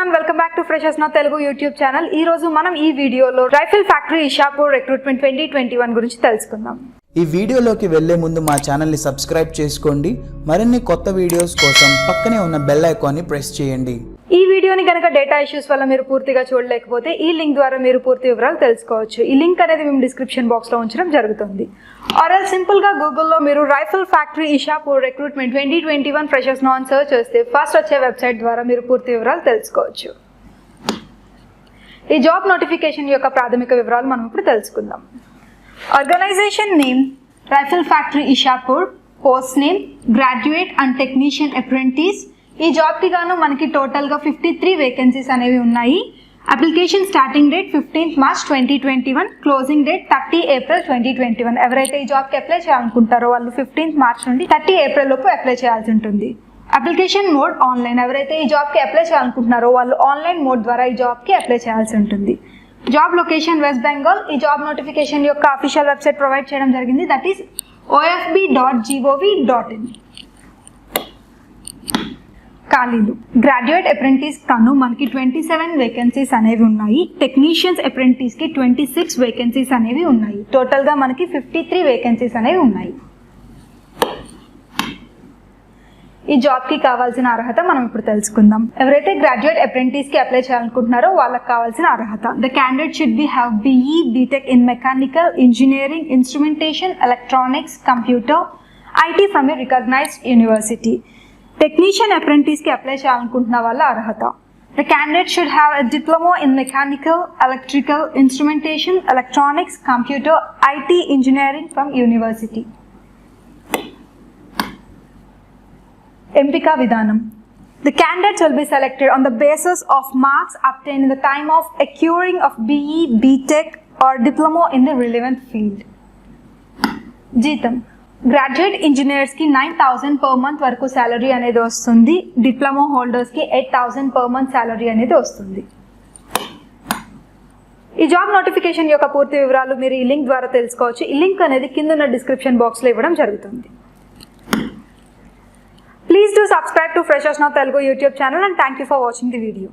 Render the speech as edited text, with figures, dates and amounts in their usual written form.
everyone, welcome back to Freshers Now Telugu YouTube channel. ఈ రోజు మనం ఈ వీడియోలో రైఫిల్ ఫ్యాక్టరీ ఇషాపూర్ రిక్రూట్మెంట్ 2021 గురించి తెలుసుకుందాం. ఈ వీడియోలోకి వెళ్లే ముందు మా ఛానల్ ని సబ్స్క్రైబ్ చేసుకోండి. మరిన్ని కొత్త వీడియోస్ కోసం పక్కనే ఉన్న బెల్ ఐకాన్ ని ప్రెస్ చేయండి. ఈ వీడియోని కనుక డేటా ఇష్యూస్ వల్ల మీరు పూర్తిగా చూడలేకపోతే ఈ లింక్ ద్వారా మీరు పూర్తి వివరాలు తెలుసుకోవచ్చు. ఈ లింక్ అనేది మేము డిస్క్రిప్షన్ బాక్స్ లో ఉంచడం జరుగుతుంది. ఆర్ సింపుల్ గా గూగుల్లో మీరు rifle factory Ishapur recruitment 2021 freshers now అని సర్చ్ చేస్తే ఫస్ట్ వచ్చే వెబ్సైట్ ద్వారా మీరు పూర్తి వివరాలు తెలుసుకోవచ్చు. ఈ జాబ్ నోటిఫికేషన్ యొక్క ప్రాథమిక వివరాలు మనం ఇప్పుడు తెలుసుకుందాం. Organisation name rifle factory Ishapur, post name graduate and technician apprentice. ఈ జాబ్కి గాను మనకి టోటల్గా 53 వేకెన్సీస్ అనేవి ఉన్నాయి. Application starting date 15th March 2021, closing date 30 April 2021. ఎవరైతే ఈ జాబ్కి అప్లై చేయాలనుకుంటారో వాళ్ళు 15th March నుండి 30 April లోపు అప్లై చేయాల్సి ఉంటుంది. Application mode online. ఎవరైతే ఈ జాబ్కి అప్లై చేయాలనుకుంటున్నారో వాళ్ళు ఆన్లైన్ మోడ్ ద్వారా ఈ జాబ్కి అప్లై చేయాల్సి ఉంటుంది. Job location west Bengal. ఈ జాబ్ నోటిఫికేషన్ యొక్క అఫీషియల్ వెబ్సైట్ ప్రొవైడ్ చేయడం జరిగింది, దట్ ఈస్ ofb.gov.in. ఖాళీలు గ్రాడ్యుయేట్ అప్రెంటిస్ కాను మనకి 27 వేకెన్సీస్ అనేవి ఉన్నాయి. టెక్నీషియన్స్ అప్రెంటిస్కి 26 వేకెన్సీస్ అనేవి ఉన్నాయి. టోటల్గా మనకి 53 వేకెన్సీస్ అనేవి ఉన్నాయి. ఈ జాబ్కి కావాల్సిన అర్హత మనం ఇప్పుడు తెలుసుకుందాం. ఎవరైతే గ్రాడ్యుయేట్ అప్రెంటిస్కి అప్లై చేయాలనుకుంటున్నారో వాళ్ళకి కావాల్సిన అర్హత, the candidate should be have BE, BTech in mechanical engineering, instrumentation, electronics, computer, IT from a recognised university. Technician అప్రెంటిస్కి అప్లై చేయాలనుకుంటున్న వాళ్ళ అర్హత, the candidate should have a diploma in mechanical, electrical, instrumentation, electronics, computer, IT engineering from university. ఎంపిక విధానం, the candidates will be selected on the basis of marks obtained in the time of acquiring of BE, BTech or diploma in the relevant field. జీతం, graduate ఇంజనీర్స్కి 9,000 per month వరకు salary అనేది వస్తుంది. Diploma హోల్డర్స్కి 8,000 per month salary అనేది వస్తుంది. ఈ job notification యొక్క పూర్తి వివరాలు మీరు ఈ లింక్ ద్వారా తెలుసుకోవచ్చు. ఈ లింక్ అనేది కింద ఉన్న డిస్క్రిప్షన్ బాక్స్లో ఇవ్వడం జరుగుతుంది. Please do subscribe to Freshers Now Telugu YouTube channel and thank you for watching the video.